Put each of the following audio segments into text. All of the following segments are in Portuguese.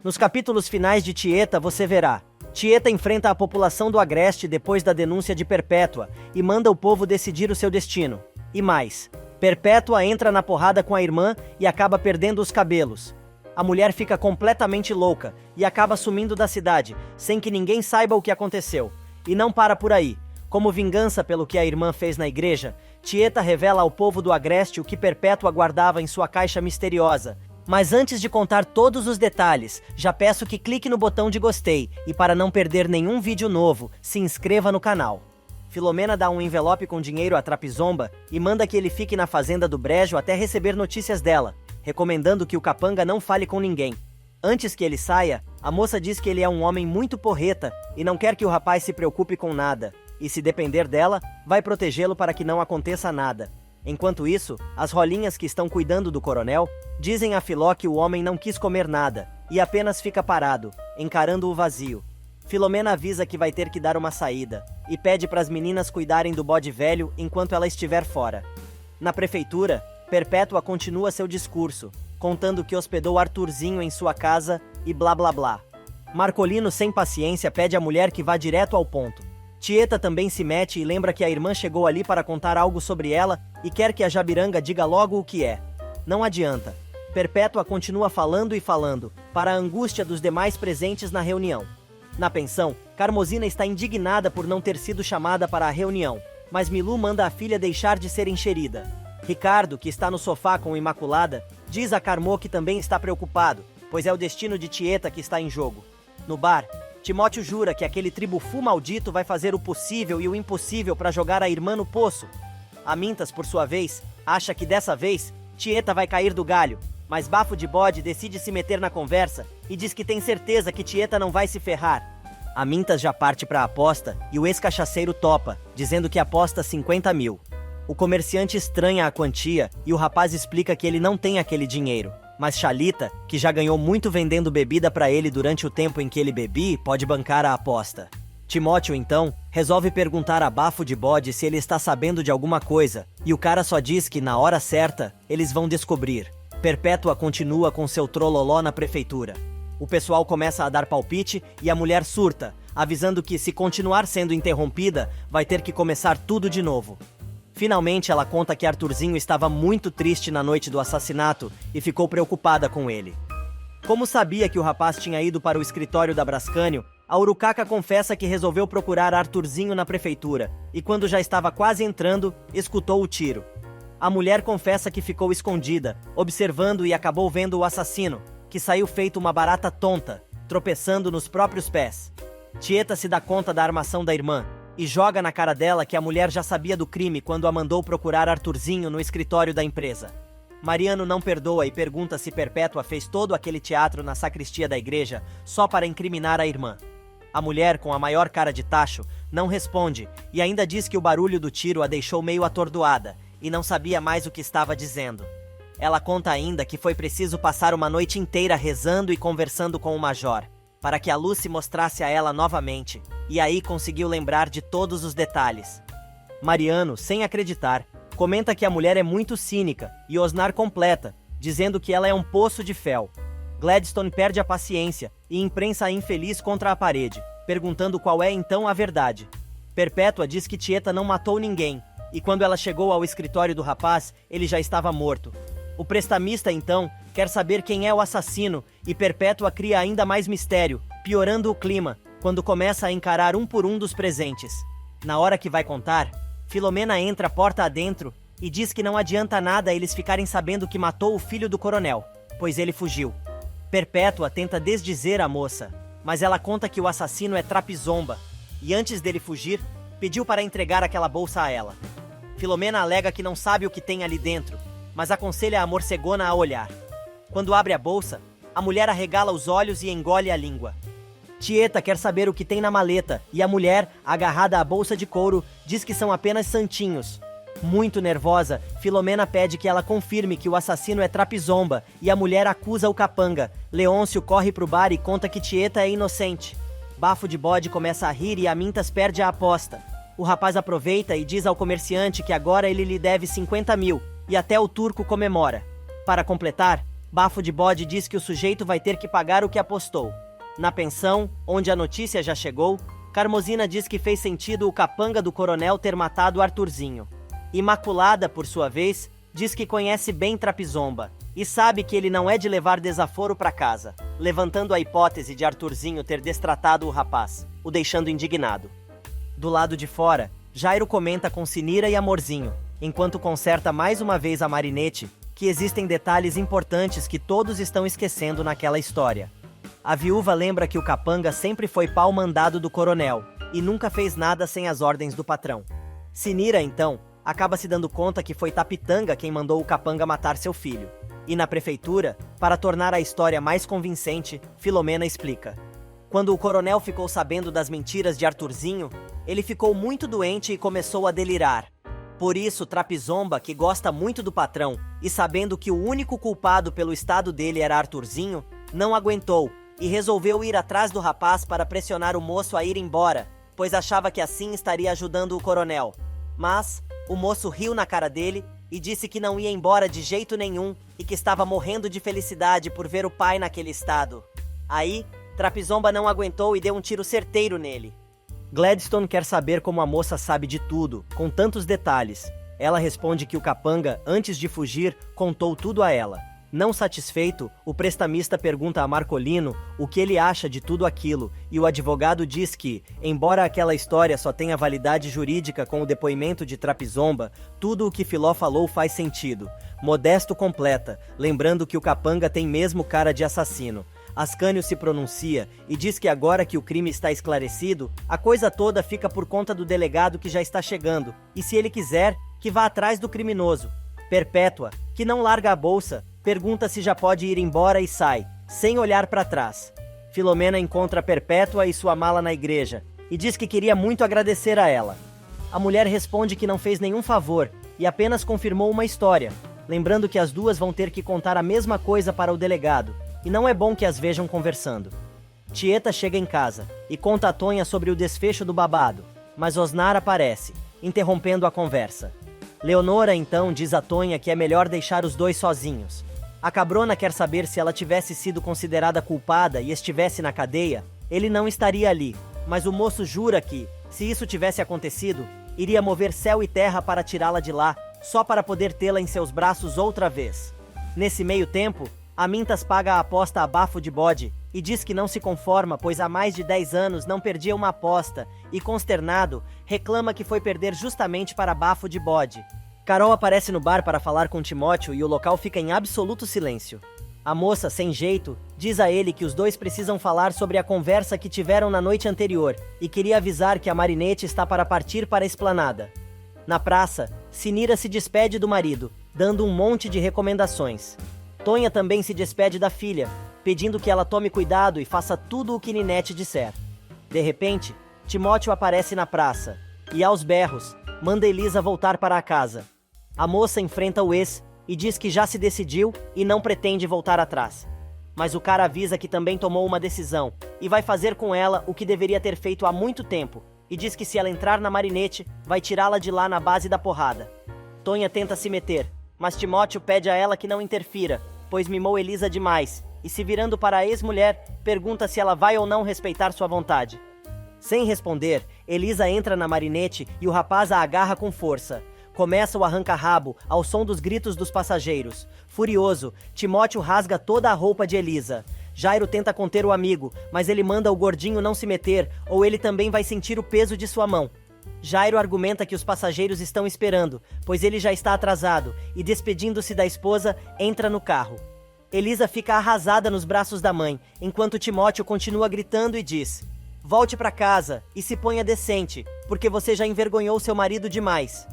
Nos capítulos finais de Tieta você verá: Tieta enfrenta a população do Agreste depois da denúncia de Perpétua e manda o povo decidir o seu destino. E mais, Perpétua entra na porrada com a irmã e acaba perdendo os cabelos. A mulher fica completamente louca e acaba sumindo da cidade, sem que ninguém saiba o que aconteceu. E não para por aí. Como vingança pelo que a irmã fez na igreja, Tieta revela ao povo do Agreste o que Perpétua guardava em sua caixa misteriosa. Mas antes de contar todos os detalhes, já peço que clique no botão de gostei e para não perder nenhum vídeo novo, se inscreva no canal. Filomena dá um envelope com dinheiro a Trapizomba e manda que ele fique na fazenda do Brejo até receber notícias dela, recomendando que o capanga não fale com ninguém. Antes que ele saia, a moça diz que ele é um homem muito porreta e não quer que o rapaz se preocupe com nada, e se depender dela, vai protegê-lo para que não aconteça nada. Enquanto isso, as rolinhas que estão cuidando do coronel dizem a Filó que o homem não quis comer nada e apenas fica parado, encarando o vazio. Filomena avisa que vai ter que dar uma saída e pede para as meninas cuidarem do bode velho enquanto ela estiver fora. Na prefeitura, Perpétua continua seu discurso, contando que hospedou Arthurzinho em sua casa e blá blá blá. Marcolino, sem paciência, pede à mulher que vá direto ao ponto. Tieta também se mete e lembra que a irmã chegou ali para contar algo sobre ela e quer que a Jabiranga diga logo o que é. Não adianta. Perpétua continua falando e falando, para a angústia dos demais presentes na reunião. Na pensão, Carmosina está indignada por não ter sido chamada para a reunião, mas Milu manda a filha deixar de ser enxerida. Ricardo, que está no sofá com Imaculada, diz a Carmô que também está preocupado, pois é o destino de Tieta que está em jogo. No bar, Timóteo jura que aquele tribufu maldito vai fazer o possível e o impossível para jogar a irmã no poço. Amintas, por sua vez, acha que dessa vez Tieta vai cair do galho, mas Bafo de Bode decide se meter na conversa e diz que tem certeza que Tieta não vai se ferrar. Amintas já parte para a aposta e o ex-cachaceiro topa, dizendo que aposta 50 mil. O comerciante estranha a quantia e o rapaz explica que ele não tem aquele dinheiro. Mas Xalita, que já ganhou muito vendendo bebida para ele durante o tempo em que ele bebia, pode bancar a aposta. Timóteo, então, resolve perguntar a Bafo de Bode se ele está sabendo de alguma coisa, e o cara só diz que, na hora certa, eles vão descobrir. Perpétua continua com seu trololó na prefeitura. O pessoal começa a dar palpite e a mulher surta, avisando que, se continuar sendo interrompida, vai ter que começar tudo de novo. Finalmente, ela conta que Arthurzinho estava muito triste na noite do assassinato e ficou preocupada com ele. Como sabia que o rapaz tinha ido para o escritório da Brascânio, a Urucaca confessa que resolveu procurar Arthurzinho na prefeitura e, quando já estava quase entrando, escutou o tiro. A mulher confessa que ficou escondida, observando e acabou vendo o assassino, que saiu feito uma barata tonta, tropeçando nos próprios pés. Tieta se dá conta da armação da irmã e joga na cara dela que a mulher já sabia do crime quando a mandou procurar Arthurzinho no escritório da empresa. Mariano não perdoa e pergunta se Perpétua fez todo aquele teatro na sacristia da igreja só para incriminar a irmã. A mulher, com a maior cara de tacho, não responde e ainda diz que o barulho do tiro a deixou meio atordoada e não sabia mais o que estava dizendo. Ela conta ainda que foi preciso passar uma noite inteira rezando e conversando com o major, para que a luz se mostrasse a ela novamente, e aí conseguiu lembrar de todos os detalhes. Mariano, sem acreditar, comenta que a mulher é muito cínica e Osnar completa, dizendo que ela é um poço de fel. Gladstone perde a paciência e imprensa a infeliz contra a parede, perguntando qual é então a verdade. Perpétua diz que Tieta não matou ninguém, e quando ela chegou ao escritório do rapaz, ele já estava morto. O prestamista, então, quer saber quem é o assassino e Perpétua cria ainda mais mistério, piorando o clima, quando começa a encarar um por um dos presentes. Na hora que vai contar, Filomena entra porta adentro e diz que não adianta nada eles ficarem sabendo que matou o filho do coronel, pois ele fugiu. Perpétua tenta desdizer a moça, mas ela conta que o assassino é Trapizomba, e antes dele fugir, pediu para entregar aquela bolsa a ela. Filomena alega que não sabe o que tem ali dentro, mas aconselha a morcegona a olhar. Quando abre a bolsa, a mulher arregala os olhos e engole a língua. Tieta quer saber o que tem na maleta, e a mulher, agarrada à bolsa de couro, diz que são apenas santinhos. Muito nervosa, Filomena pede que ela confirme que o assassino é Trapizomba, e a mulher acusa o capanga. Leôncio corre pro bar e conta que Tieta é inocente. Bafo de Bode começa a rir e Amintas perde a aposta. O rapaz aproveita e diz ao comerciante que agora ele lhe deve 50 mil, e até o turco comemora. Para completar, Bafo de Bode diz que o sujeito vai ter que pagar o que apostou. Na pensão, onde a notícia já chegou, Carmosina diz que fez sentido o capanga do coronel ter matado Arthurzinho. Imaculada, por sua vez, diz que conhece bem Trapizomba e sabe que ele não é de levar desaforo para casa, levantando a hipótese de Arthurzinho ter destratado o rapaz, o deixando indignado. Do lado de fora, Jairo comenta com Sinira e Amorzinho, enquanto conserta mais uma vez a Marinette, que existem detalhes importantes que todos estão esquecendo naquela história. A viúva lembra que o capanga sempre foi pau mandado do coronel e nunca fez nada sem as ordens do patrão. Sinira, então, acaba se dando conta que foi Tapitanga quem mandou o capanga matar seu filho. E na prefeitura, para tornar a história mais convincente, Filomena explica. Quando o coronel ficou sabendo das mentiras de Arthurzinho, ele ficou muito doente e começou a delirar. Por isso, Trapizomba, que gosta muito do patrão, e sabendo que o único culpado pelo estado dele era Arthurzinho, não aguentou e resolveu ir atrás do rapaz para pressionar o moço a ir embora, pois achava que assim estaria ajudando o coronel. Mas o moço riu na cara dele e disse que não ia embora de jeito nenhum e que estava morrendo de felicidade por ver o pai naquele estado. Aí, Trapizomba não aguentou e deu um tiro certeiro nele. Gladstone quer saber como a moça sabe de tudo, com tantos detalhes. Ela responde que o capanga, antes de fugir, contou tudo a ela. Não satisfeito, o prestamista pergunta a Marcolino o que ele acha de tudo aquilo, e o advogado diz que, embora aquela história só tenha validade jurídica com o depoimento de Trapizomba, tudo o que Filó falou faz sentido. Modesto completa, lembrando que o capanga tem mesmo cara de assassino. Ascânio se pronuncia e diz que agora que o crime está esclarecido, a coisa toda fica por conta do delegado que já está chegando, e se ele quiser, que vá atrás do criminoso. Perpétua, que não larga a bolsa, pergunta se já pode ir embora e sai, sem olhar para trás. Filomena encontra Perpétua e sua mala na igreja, e diz que queria muito agradecer a ela. A mulher responde que não fez nenhum favor, e apenas confirmou uma história, lembrando que as duas vão ter que contar a mesma coisa para o delegado, e não é bom que as vejam conversando. Tieta chega em casa, e conta a Tonha sobre o desfecho do babado, mas Osnar aparece, interrompendo a conversa. Leonora então diz a Tonha que é melhor deixar os dois sozinhos. A Cabrona quer saber se ela tivesse sido considerada culpada e estivesse na cadeia, ele não estaria ali, mas o moço jura que, se isso tivesse acontecido, iria mover céu e terra para tirá-la de lá, só para poder tê-la em seus braços outra vez. Nesse meio tempo, Amintas paga a aposta a Bafo de Bode e diz que não se conforma, pois há mais de 10 anos não perdia uma aposta e, consternado, reclama que foi perder justamente para Bafo de Bode. Carol aparece no bar para falar com Timóteo e o local fica em absoluto silêncio. A moça, sem jeito, diz a ele que os dois precisam falar sobre a conversa que tiveram na noite anterior e queria avisar que a Marinette está para partir para a esplanada. Na praça, Sinira se despede do marido, dando um monte de recomendações. Tonha também se despede da filha, pedindo que ela tome cuidado e faça tudo o que Ninete disser. De repente, Timóteo aparece na praça e, aos berros, manda Elisa voltar para a casa. A moça enfrenta o ex e diz que já se decidiu e não pretende voltar atrás. Mas o cara avisa que também tomou uma decisão e vai fazer com ela o que deveria ter feito há muito tempo, e diz que se ela entrar na Marinette, vai tirá-la de lá na base da porrada. Tonha tenta se meter, mas Timóteo pede a ela que não interfira, pois mimou Elisa demais, e se virando para a ex-mulher, pergunta se ela vai ou não respeitar sua vontade. Sem responder, Elisa entra na Marinette e o rapaz a agarra com força. Começa o arranca-rabo ao som dos gritos dos passageiros. Furioso, Timóteo rasga toda a roupa de Elisa. Jairo tenta conter o amigo, mas ele manda o gordinho não se meter, ou ele também vai sentir o peso de sua mão. Jairo argumenta que os passageiros estão esperando, pois ele já está atrasado, e despedindo-se da esposa, entra no carro. Elisa fica arrasada nos braços da mãe, enquanto Timóteo continua gritando e diz: "Volte para casa e se ponha decente, porque você já envergonhou seu marido demais."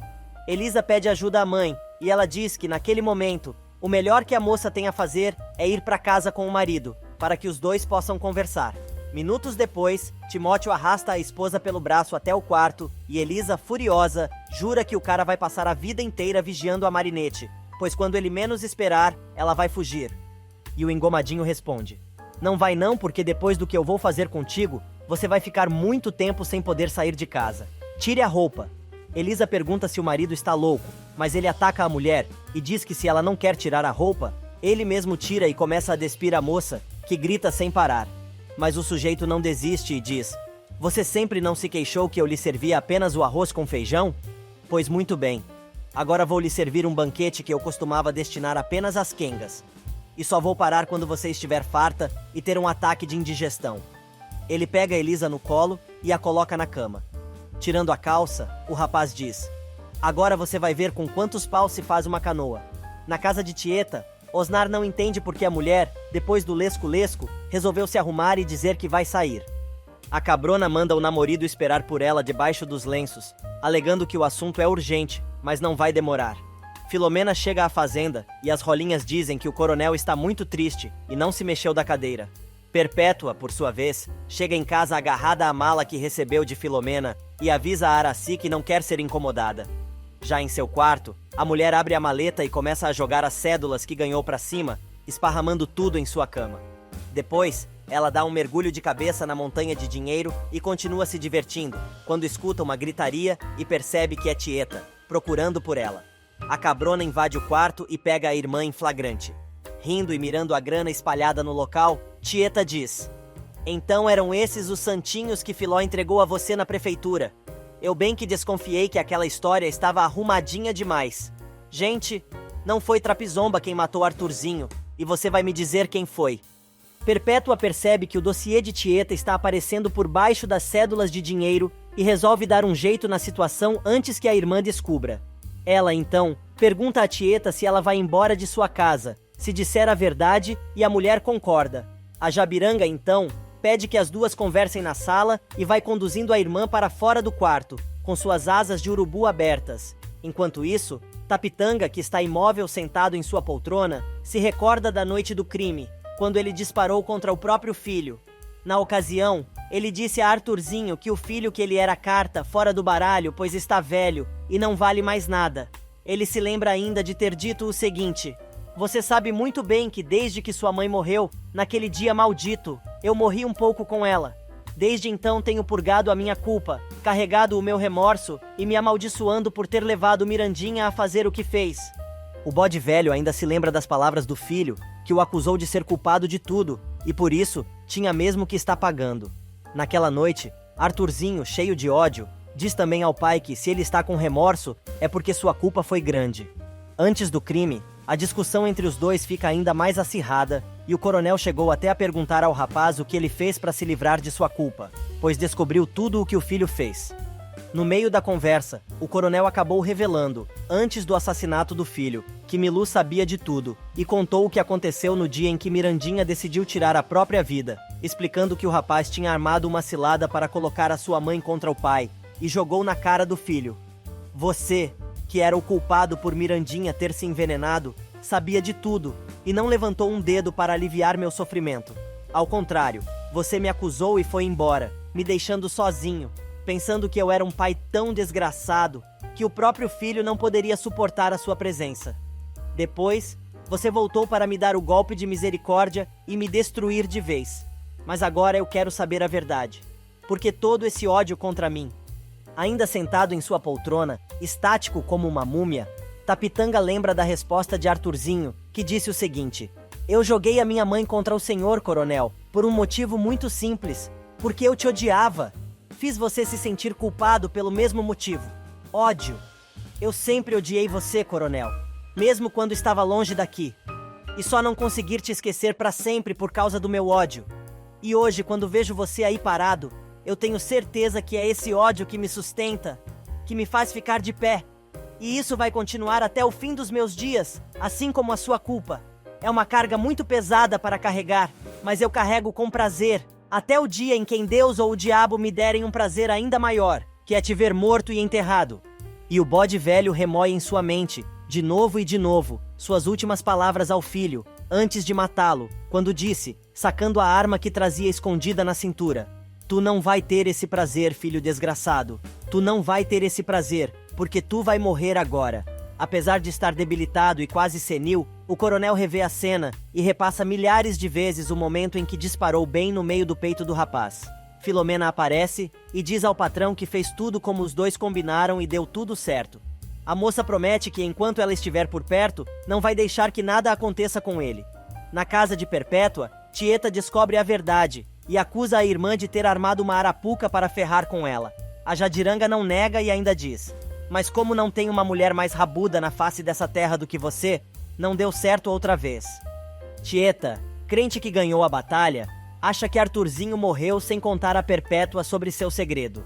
Elisa pede ajuda à mãe, e ela diz que naquele momento, o melhor que a moça tem a fazer é ir para casa com o marido, para que os dois possam conversar. Minutos depois, Timóteo arrasta a esposa pelo braço até o quarto e Elisa, furiosa, jura que o cara vai passar a vida inteira vigiando a Marinette, pois quando ele menos esperar, ela vai fugir. E o engomadinho responde: "Não vai não, porque depois do que eu vou fazer contigo, você vai ficar muito tempo sem poder sair de casa. Tire a roupa." Elisa pergunta se o marido está louco, mas ele ataca a mulher e diz que se ela não quer tirar a roupa, Ele mesmo tira e começa a despir a moça, que grita sem parar. Mas o sujeito não desiste e diz: "Você sempre não se queixou que eu lhe servia apenas o arroz com feijão? Pois muito bem. Agora vou lhe servir um banquete que eu costumava destinar apenas às quengas. E só vou parar quando você estiver farta e ter um ataque de indigestão." Ele pega Elisa no colo e a coloca na cama. Tirando a calça, o rapaz diz: "Agora você vai ver com quantos paus se faz uma canoa." Na casa de Tieta, Osnar não entende porque a mulher, depois do lesco-lesco, resolveu se arrumar e dizer que vai sair. A cabrona manda o namorado esperar por ela debaixo dos lenços, alegando que o assunto é urgente, mas não vai demorar. Filomena chega à fazenda e as rolinhas dizem que o coronel está muito triste e não se mexeu da cadeira. Perpétua, por sua vez, chega em casa agarrada à mala que recebeu de Filomena e avisa a Araci que não quer ser incomodada. Já em seu quarto, a mulher abre a maleta e começa a jogar as cédulas que ganhou para cima, esparramando tudo em sua cama. Depois, ela dá um mergulho de cabeça na montanha de dinheiro e continua se divertindo, quando escuta uma gritaria e percebe que é Tieta, procurando por ela. A cabrona invade o quarto e pega a irmã em flagrante. Rindo e mirando a grana espalhada no local, Tieta diz: "Então eram esses os santinhos que Filó entregou a você na prefeitura. Eu bem que desconfiei que aquela história estava arrumadinha demais. Gente, não foi Trapizomba quem matou Arthurzinho, e você vai me dizer quem foi." Perpétua percebe que o dossiê de Tieta está aparecendo por baixo das cédulas de dinheiro e resolve dar um jeito na situação antes que a irmã descubra. Ela, então, pergunta a Tieta se ela vai embora de sua casa, se disser a verdade, e a mulher concorda. A Jabiranga, então, pede que as duas conversem na sala e vai conduzindo a irmã para fora do quarto, com suas asas de urubu abertas. Enquanto isso, Tapitanga, que está imóvel sentado em sua poltrona, se recorda da noite do crime, quando ele disparou contra o próprio filho. Na ocasião, ele disse a Arthurzinho que o filho que ele era carta fora do baralho, pois está velho e não vale mais nada. Ele se lembra ainda de ter dito o seguinte: "Você sabe muito bem que desde que sua mãe morreu, naquele dia maldito, eu morri um pouco com ela. Desde então tenho purgado a minha culpa, carregado o meu remorso e me amaldiçoando por ter levado Mirandinha a fazer o que fez." O bode velho ainda se lembra das palavras do filho, que o acusou de ser culpado de tudo, e por isso tinha mesmo que estar pagando. Naquela noite, Arthurzinho, cheio de ódio, diz também ao pai que se ele está com remorso, é porque sua culpa foi grande. Antes do crime, a discussão entre os dois fica ainda mais acirrada, e o coronel chegou até a perguntar ao rapaz o que ele fez para se livrar de sua culpa, pois descobriu tudo o que o filho fez. No meio da conversa, o coronel acabou revelando, antes do assassinato do filho, que Milu sabia de tudo, e contou o que aconteceu no dia em que Mirandinha decidiu tirar a própria vida, explicando que o rapaz tinha armado uma cilada para colocar a sua mãe contra o pai, e jogou na cara do filho: "Você, que era o culpado por Mirandinha ter se envenenado, sabia de tudo, e não levantou um dedo para aliviar meu sofrimento. Ao contrário, você me acusou e foi embora, me deixando sozinho, pensando que eu era um pai tão desgraçado, que o próprio filho não poderia suportar a sua presença. Depois, você voltou para me dar o golpe de misericórdia e me destruir de vez. Mas agora eu quero saber a verdade. Por que todo esse ódio contra mim?" Ainda sentado em sua poltrona, estático como uma múmia, Tapitanga lembra da resposta de Arthurzinho, que disse o seguinte: "Eu joguei a minha mãe contra o senhor, coronel, por um motivo muito simples, porque eu te odiava. Fiz você se sentir culpado pelo mesmo motivo: ódio. Eu sempre odiei você, coronel, mesmo quando estava longe daqui. E só não conseguir te esquecer para sempre por causa do meu ódio. E hoje, quando vejo você aí parado, eu tenho certeza que é esse ódio que me sustenta, que me faz ficar de pé. E isso vai continuar até o fim dos meus dias, assim como a sua culpa. É uma carga muito pesada para carregar, mas eu carrego com prazer, até o dia em que Deus ou o diabo me derem um prazer ainda maior, que é te ver morto e enterrado." E o bode velho remoe em sua mente, de novo e de novo, suas últimas palavras ao filho, antes de matá-lo, quando disse, sacando a arma que trazia escondida na cintura: "Tu não vai ter esse prazer, filho desgraçado. Tu não vai ter esse prazer, porque tu vai morrer agora." Apesar de estar debilitado e quase senil, o coronel revê a cena e repassa milhares de vezes o momento em que disparou bem no meio do peito do rapaz. Filomena aparece e diz ao patrão que fez tudo como os dois combinaram e deu tudo certo. A moça promete que enquanto ela estiver por perto, não vai deixar que nada aconteça com ele. Na casa de Perpétua, Tieta descobre a verdade e acusa a irmã de ter armado uma arapuca para ferrar com ela. A Jadiranga não nega e ainda diz: mas como não tem uma mulher mais rabuda na face dessa terra do que você, não deu certo outra vez. Tieta, crente que ganhou a batalha, acha que Arthurzinho morreu sem contar a Perpétua sobre seu segredo.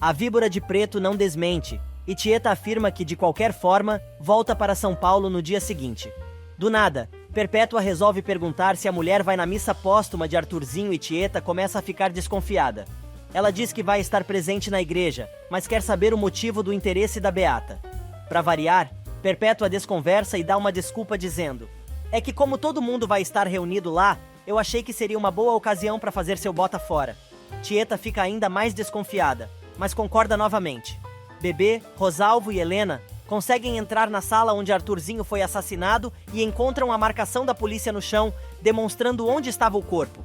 A víbora de preto não desmente, e Tieta afirma que, de qualquer forma, volta para São Paulo no dia seguinte. Do nada, Perpétua resolve perguntar se a mulher vai na missa póstuma de Arthurzinho e Tieta começa a ficar desconfiada. Ela diz que vai estar presente na igreja, mas quer saber o motivo do interesse da beata. Para variar, Perpétua desconversa e dá uma desculpa dizendo: é que como todo mundo vai estar reunido lá, eu achei que seria uma boa ocasião para fazer seu bota fora. Tieta fica ainda mais desconfiada, mas concorda novamente. Bebê, Rosalvo e Helena conseguem entrar na sala onde Arthurzinho foi assassinado e encontram a marcação da polícia no chão, demonstrando onde estava o corpo.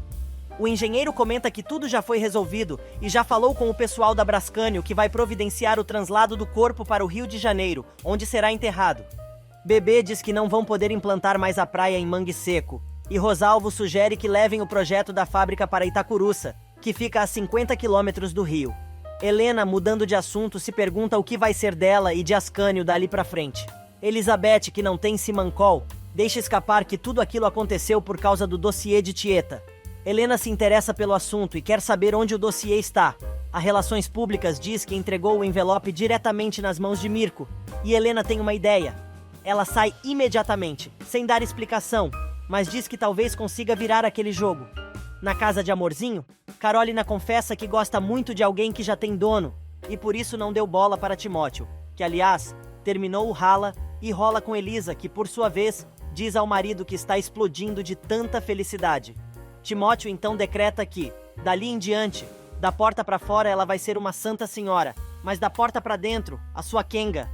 O engenheiro comenta que tudo já foi resolvido e já falou com o pessoal da Brascânio que vai providenciar o translado do corpo para o Rio de Janeiro, onde será enterrado. Bebê diz que não vão poder implantar mais a praia em Mangue Seco, e Rosalvo sugere que levem o projeto da fábrica para Itacuruça, que fica a 50 quilômetros do Rio. Helena, mudando de assunto, se pergunta o que vai ser dela e de Ascânio dali pra frente. Elizabeth, que não tem Simancol, deixa escapar que tudo aquilo aconteceu por causa do dossiê de Tieta. Helena se interessa pelo assunto e quer saber onde o dossiê está. A Relações Públicas diz que entregou o envelope diretamente nas mãos de Mirko, e Helena tem uma ideia. Ela sai imediatamente, sem dar explicação, mas diz que talvez consiga virar aquele jogo. Na casa de Amorzinho, Carolina confessa que gosta muito de alguém que já tem dono, e por isso não deu bola para Timóteo, que aliás, terminou o rala e rola com Elisa, que por sua vez, diz ao marido que está explodindo de tanta felicidade. Timóteo então decreta que, dali em diante, da porta para fora ela vai ser uma santa senhora, mas da porta para dentro, a sua quenga.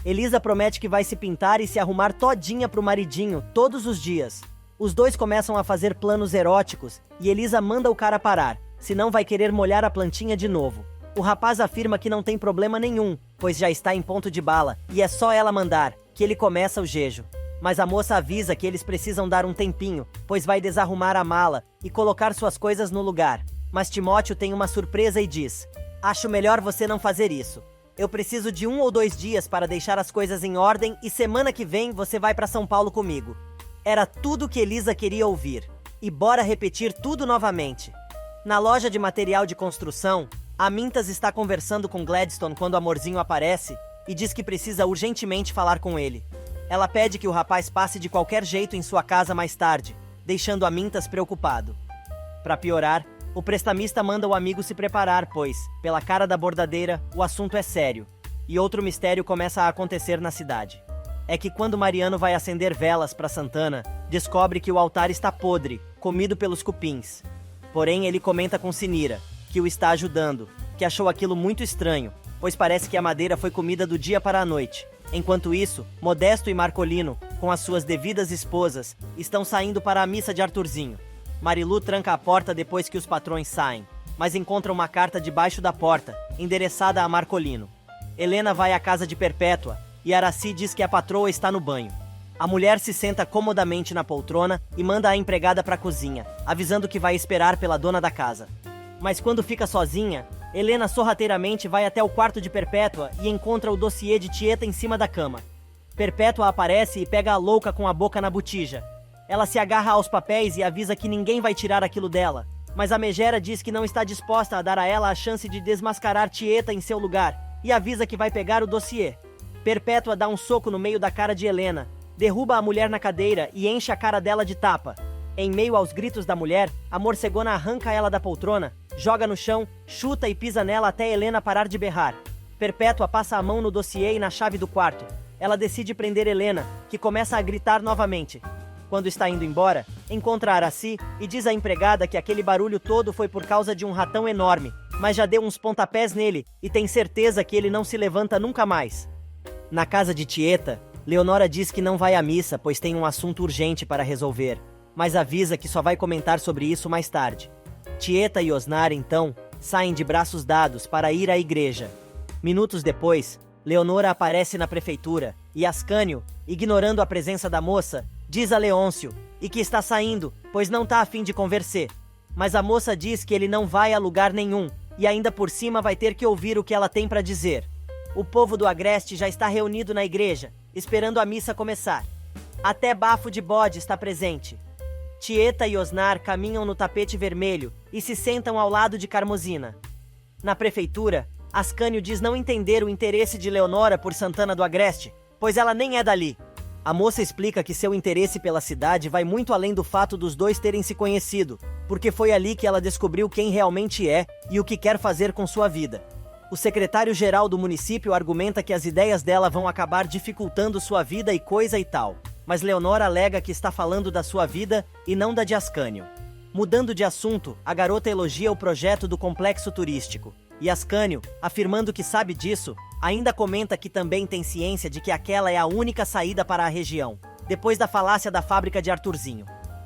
Elisa promete que vai se pintar e se arrumar todinha pro maridinho, todos os dias. Os dois começam a fazer planos eróticos e Elisa manda o cara parar, senão vai querer molhar a plantinha de novo. O rapaz afirma que não tem problema nenhum, pois já está em ponto de bala, e é só ela mandar, que ele começa o jejo. Mas a moça avisa que eles precisam dar um tempinho, pois vai desarrumar a mala e colocar suas coisas no lugar. Mas Timóteo tem uma surpresa e diz: acho melhor você não fazer isso. Eu preciso de 1 ou 2 dias para deixar as coisas em ordem e semana que vem você vai para São Paulo comigo. Era tudo que Elisa queria ouvir. E bora repetir tudo novamente. Na loja de material de construção, a Mintas está conversando com Gladstone quando Amorzinho aparece e diz que precisa urgentemente falar com ele. Ela pede que o rapaz passe de qualquer jeito em sua casa mais tarde, deixando a Mintas preocupado. Para piorar, o prestamista manda o amigo se preparar, pois, pela cara da bordadeira, o assunto é sério. E outro mistério começa a acontecer na cidade. É que quando Mariano vai acender velas para Santana, descobre que o altar está podre, comido pelos cupins. Porém, ele comenta com Sinira, que o está ajudando, que achou aquilo muito estranho, pois parece que a madeira foi comida do dia para a noite. Enquanto isso, Modesto e Marcolino, com as suas devidas esposas, estão saindo para a missa de Arthurzinho. Marilu tranca a porta depois que os patrões saem, mas encontra uma carta debaixo da porta, endereçada a Marcolino. Helena vai à casa de Perpétua, e Araci diz que a patroa está no banho. A mulher se senta comodamente na poltrona e manda a empregada para a cozinha, avisando que vai esperar pela dona da casa. Mas quando fica sozinha, Helena sorrateiramente vai até o quarto de Perpétua e encontra o dossiê de Tieta em cima da cama. Perpétua aparece e pega a louca com a boca na botija. Ela se agarra aos papéis e avisa que ninguém vai tirar aquilo dela, mas a megera diz que não está disposta a dar a ela a chance de desmascarar Tieta em seu lugar e avisa que vai pegar o dossiê. Perpétua dá um soco no meio da cara de Helena, derruba a mulher na cadeira e enche a cara dela de tapa. Em meio aos gritos da mulher, a morcegona arranca ela da poltrona, joga no chão, chuta e pisa nela até Helena parar de berrar. Perpétua passa a mão no dossiê e na chave do quarto. Ela decide prender Helena, que começa a gritar novamente. Quando está indo embora, encontra Araci e diz à empregada que aquele barulho todo foi por causa de um ratão enorme, mas já deu uns pontapés nele e tem certeza que ele não se levanta nunca mais. Na casa de Tieta, Leonora diz que não vai à missa, pois tem um assunto urgente para resolver, mas avisa que só vai comentar sobre isso mais tarde. Tieta e Osnar, então, saem de braços dados para ir à igreja. Minutos depois, Leonora aparece na prefeitura, e Ascânio, ignorando a presença da moça, diz a Leôncio, e que está saindo, pois não tá a fim de conversar. Mas a moça diz que ele não vai a lugar nenhum, e ainda por cima vai ter que ouvir o que ela tem para dizer. O povo do Agreste já está reunido na igreja, esperando a missa começar. Até Bafo de Bode está presente. Tieta e Osnar caminham no tapete vermelho e se sentam ao lado de Carmosina. Na prefeitura, Ascânio diz não entender o interesse de Leonora por Santana do Agreste, pois ela nem é dali. A moça explica que seu interesse pela cidade vai muito além do fato dos dois terem se conhecido, porque foi ali que ela descobriu quem realmente é e o que quer fazer com sua vida. O secretário-geral do município argumenta que as ideias dela vão acabar dificultando sua vida e coisa e tal, mas Leonora alega que está falando da sua vida e não da de Ascânio. Mudando de assunto, a garota elogia o projeto do complexo turístico, e Ascânio, afirmando que sabe disso, ainda comenta que também tem ciência de que aquela é a única saída para a região, depois da falácia da fábrica de Arthurzinho.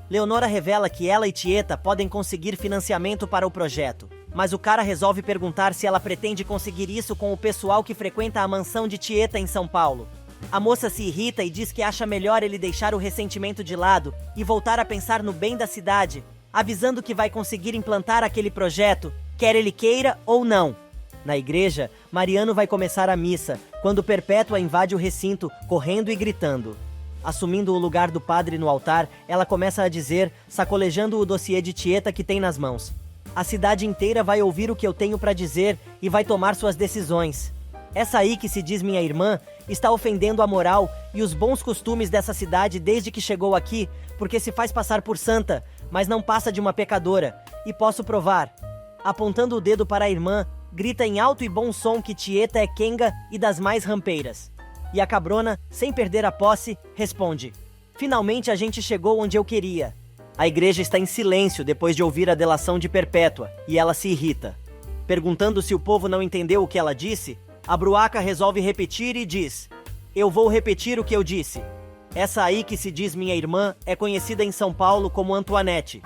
Leonora revela que ela e Tieta podem conseguir financiamento para o projeto, mas o cara resolve perguntar se ela pretende conseguir isso com o pessoal que frequenta a mansão de Tieta em São Paulo. A moça se irrita e diz que acha melhor ele deixar o ressentimento de lado e voltar a pensar no bem da cidade, avisando que vai conseguir implantar aquele projeto, quer ele queira ou não. Na igreja, Mariano vai começar a missa, quando Perpétua invade o recinto, correndo e gritando. Assumindo o lugar do padre no altar, ela começa a dizer, sacolejando o dossiê de Tieta que tem nas mãos. A cidade inteira vai ouvir o que eu tenho para dizer e vai tomar suas decisões. Essa aí que se diz minha irmã está ofendendo a moral e os bons costumes dessa cidade desde que chegou aqui, porque se faz passar por santa, mas não passa de uma pecadora, e posso provar. Apontando o dedo para a irmã, grita em alto e bom som que Tieta é quenga e das mais rampeiras. E a cabrona, sem perder a posse, responde: finalmente a gente chegou onde eu queria. A igreja está em silêncio depois de ouvir a delação de Perpétua, e ela se irrita. Perguntando se o povo não entendeu o que ela disse, a Bruaca resolve repetir e diz: eu vou repetir o que eu disse. Essa aí que se diz minha irmã é conhecida em São Paulo como Antoinette,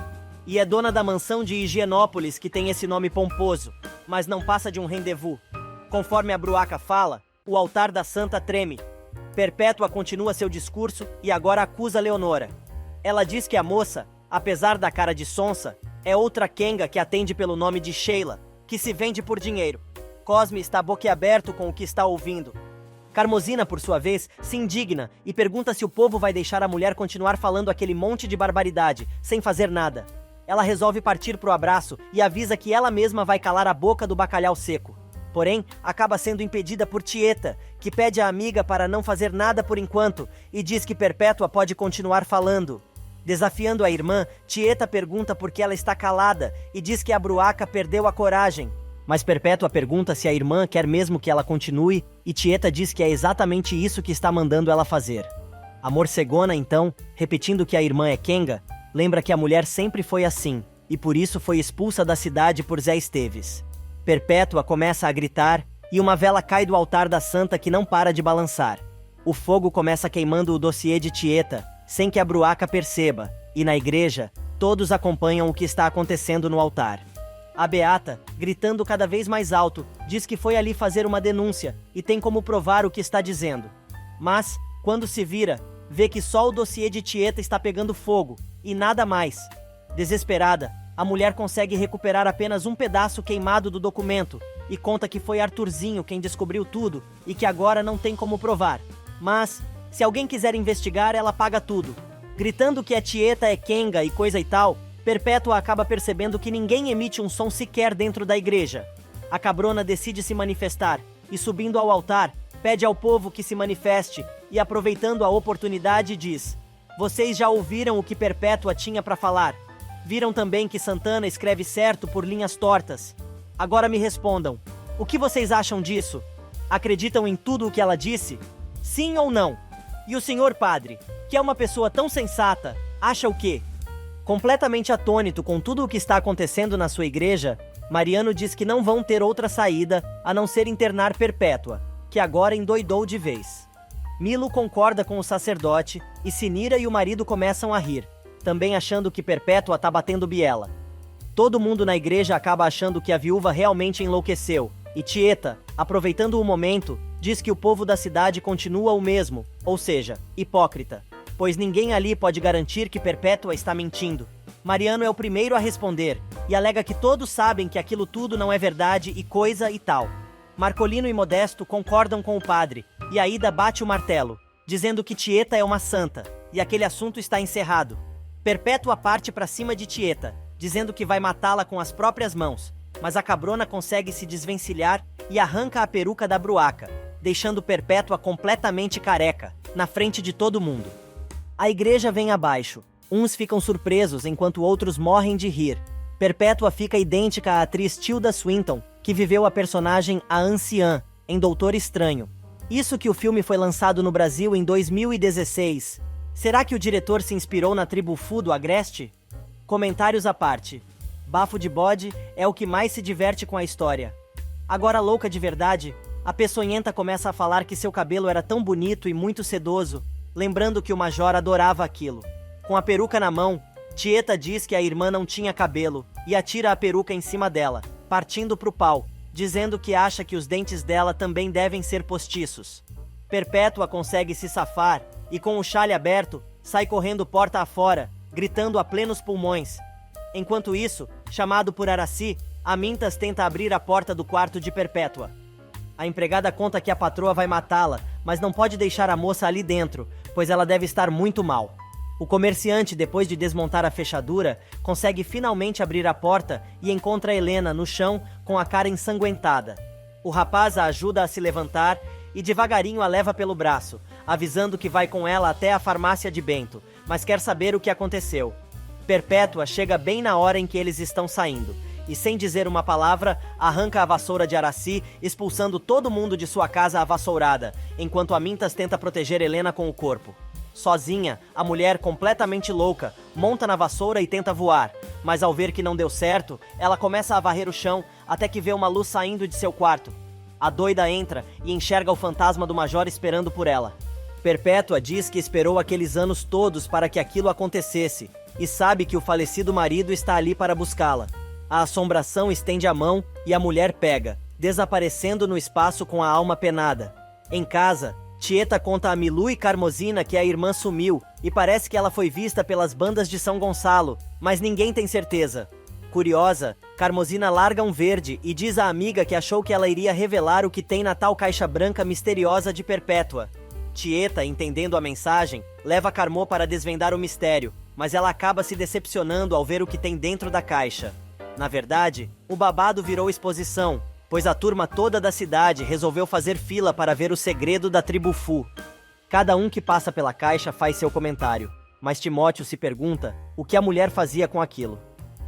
e é dona da mansão de Higienópolis que tem esse nome pomposo, mas não passa de um rendezvous. Conforme a Bruaca fala, o altar da santa treme. Perpétua continua seu discurso e agora acusa Leonora. Ela diz que a moça, apesar da cara de sonsa, é outra quenga que atende pelo nome de Sheila, que se vende por dinheiro. Cosme está boquiaberto com o que está ouvindo. Carmosina, por sua vez, se indigna e pergunta se o povo vai deixar a mulher continuar falando aquele monte de barbaridade, sem fazer nada. Ela resolve partir pro abraço e avisa que ela mesma vai calar a boca do bacalhau seco. Porém, acaba sendo impedida por Tieta, que pede à amiga para não fazer nada por enquanto e diz que Perpétua pode continuar falando. Desafiando a irmã, Tieta pergunta por que ela está calada e diz que a Bruaca perdeu a coragem. Mas Perpétua pergunta se a irmã quer mesmo que ela continue e Tieta diz que é exatamente isso que está mandando ela fazer. A morcegona, então, repetindo que a irmã é quenga, lembra que a mulher sempre foi assim e por isso foi expulsa da cidade por Zé Esteves. Perpétua começa a gritar e uma vela cai do altar da santa que não para de balançar. O fogo começa queimando o dossiê de Tieta, sem que a Bruaca perceba, e na igreja, todos acompanham o que está acontecendo no altar. A Beata, gritando cada vez mais alto, diz que foi ali fazer uma denúncia e tem como provar o que está dizendo. Mas, quando se vira, vê que só o dossiê de Tieta está pegando fogo, e nada mais. Desesperada, a mulher consegue recuperar apenas um pedaço queimado do documento e conta que foi Arthurzinho quem descobriu tudo e que agora não tem como provar. Mas, se alguém quiser investigar, ela paga tudo. Gritando que a Tieta é quenga e coisa e tal, Perpétua acaba percebendo que ninguém emite um som sequer dentro da igreja. A cabrona decide se manifestar e, subindo ao altar, pede ao povo que se manifeste e, aproveitando a oportunidade, diz: vocês já ouviram o que Perpétua tinha para falar. Viram também que Santana escreve certo por linhas tortas. Agora me respondam, o que vocês acham disso? Acreditam em tudo o que ela disse? Sim ou não? E o senhor padre, que é uma pessoa tão sensata, acha o quê? Completamente atônito com tudo o que está acontecendo na sua igreja, Mariano diz que não vão ter outra saída a não ser internar Perpétua, que agora endoidou de vez. Milo concorda com o sacerdote e Sinira e o marido começam a rir, também achando que Perpétua tá batendo biela. Todo mundo na igreja acaba achando que a viúva realmente enlouqueceu, e Tieta, aproveitando o momento, diz que o povo da cidade continua o mesmo, ou seja, hipócrita, pois ninguém ali pode garantir que Perpétua está mentindo. Mariano é o primeiro a responder, e alega que todos sabem que aquilo tudo não é verdade e coisa e tal. Marcolino e Modesto concordam com o padre, e Aída bate o martelo, dizendo que Tieta é uma santa, e aquele assunto está encerrado. Perpétua parte para cima de Tieta, dizendo que vai matá-la com as próprias mãos, mas a cabrona consegue se desvencilhar e arranca a peruca da bruaca, deixando Perpétua completamente careca, na frente de todo mundo. A igreja vem abaixo. Uns ficam surpresos enquanto outros morrem de rir. Perpétua fica idêntica à atriz Tilda Swinton, que viveu a personagem A Anciã, em Doutor Estranho. Isso que o filme foi lançado no Brasil em 2016. Será que o diretor se inspirou na tribo Fu do Agreste? Comentários à parte. Bafo de bode é o que mais se diverte com a história. Agora louca de verdade, a peçonhenta começa a falar que seu cabelo era tão bonito e muito sedoso, lembrando que o Major adorava aquilo. Com a peruca na mão, Tieta diz que a irmã não tinha cabelo e atira a peruca em cima dela, partindo pro pau, dizendo que acha que os dentes dela também devem ser postiços. Perpétua consegue se safar e, com o chale aberto, sai correndo porta afora, gritando a plenos pulmões. Enquanto isso, chamado por Araci, Amintas tenta abrir a porta do quarto de Perpétua. A empregada conta que a patroa vai matá-la, mas não pode deixar a moça ali dentro, pois ela deve estar muito mal. O comerciante, depois de desmontar a fechadura, consegue finalmente abrir a porta e encontra Helena no chão com a cara ensanguentada. O rapaz a ajuda a se levantar e devagarinho a leva pelo braço, avisando que vai com ela até a farmácia de Bento, mas quer saber o que aconteceu. Perpétua chega bem na hora em que eles estão saindo, e sem dizer uma palavra, arranca a vassoura de Araci, expulsando todo mundo de sua casa avassourada, enquanto Amintas tenta proteger Helena com o corpo. Sozinha, a mulher, completamente louca, monta na vassoura e tenta voar, mas ao ver que não deu certo, ela começa a varrer o chão até que vê uma luz saindo de seu quarto. A doida entra e enxerga o fantasma do Major esperando por ela. Perpétua diz que esperou aqueles anos todos para que aquilo acontecesse, e sabe que o falecido marido está ali para buscá-la. A assombração estende a mão e a mulher pega, desaparecendo no espaço com a alma penada. Em casa, Tieta conta a Milu e Carmosina que a irmã sumiu e parece que ela foi vista pelas bandas de São Gonçalo, mas ninguém tem certeza. Curiosa, Carmosina larga um verde e diz à amiga que achou que ela iria revelar o que tem na tal caixa branca misteriosa de Perpétua. Tieta, entendendo a mensagem, leva Carmô para desvendar o mistério, mas ela acaba se decepcionando ao ver o que tem dentro da caixa. Na verdade, o babado virou exposição, pois a turma toda da cidade resolveu fazer fila para ver o segredo da tribo Fu. Cada um que passa pela caixa faz seu comentário, mas Timóteo se pergunta o que a mulher fazia com aquilo.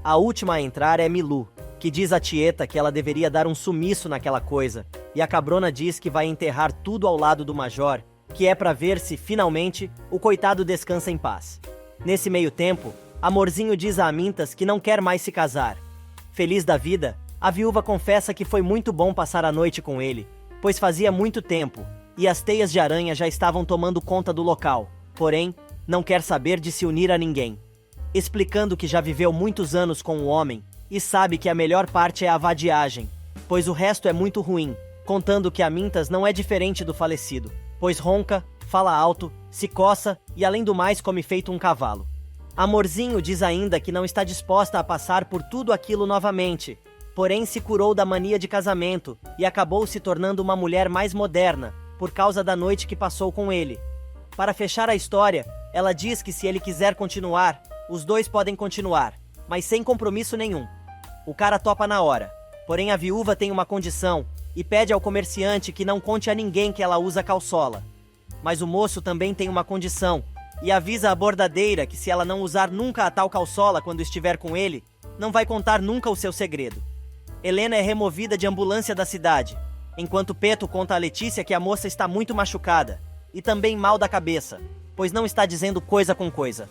A última a entrar é Milu, que diz a Tieta que ela deveria dar um sumiço naquela coisa, e a cabrona diz que vai enterrar tudo ao lado do Major, que é para ver se, finalmente, o coitado descansa em paz. Nesse meio tempo, Amorzinho diz a Amintas que não quer mais se casar. Feliz da vida, a viúva confessa que foi muito bom passar a noite com ele, pois fazia muito tempo, e as teias de aranha já estavam tomando conta do local, porém, não quer saber de se unir a ninguém. Explicando que já viveu muitos anos com o homem, e sabe que a melhor parte é a vadiagem, pois o resto é muito ruim, contando que Amintas não é diferente do falecido, pois ronca, fala alto, se coça e além do mais come feito um cavalo. Amorzinho diz ainda que não está disposta a passar por tudo aquilo novamente, porém se curou da mania de casamento e acabou se tornando uma mulher mais moderna, por causa da noite que passou com ele. Para fechar a história, ela diz que se ele quiser continuar, os dois podem continuar, mas sem compromisso nenhum. O cara topa na hora, porém a viúva tem uma condição e pede ao comerciante que não conte a ninguém que ela usa calçola. Mas o moço também tem uma condição e avisa a bordadeira que se ela não usar nunca a tal calçola quando estiver com ele, não vai contar nunca o seu segredo. Helena é removida de ambulância da cidade, enquanto Peto conta a Letícia que a moça está muito machucada e também mal da cabeça, pois não está dizendo coisa com coisa.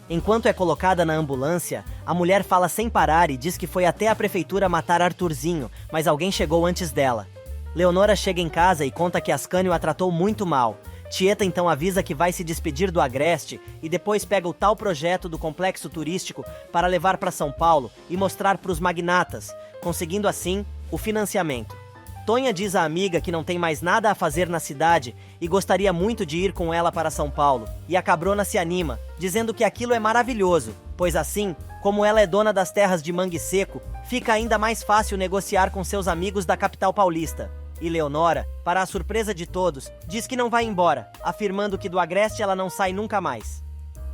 Enquanto é colocada na ambulância, a mulher fala sem parar e diz que foi até a prefeitura matar Arthurzinho, mas alguém chegou antes dela. Leonora chega em casa e conta que Ascânio a tratou muito mal. Tieta então avisa que vai se despedir do Agreste e depois pega o tal projeto do complexo turístico para levar para São Paulo e mostrar para os magnatas, conseguindo assim o financiamento. Tonha diz à amiga que não tem mais nada a fazer na cidade e gostaria muito de ir com ela para São Paulo, e a Cabrona se anima, dizendo que aquilo é maravilhoso, pois assim, como ela é dona das terras de Mangue Seco, fica ainda mais fácil negociar com seus amigos da capital paulista. E Leonora, para a surpresa de todos, diz que não vai embora, afirmando que do Agreste ela não sai nunca mais.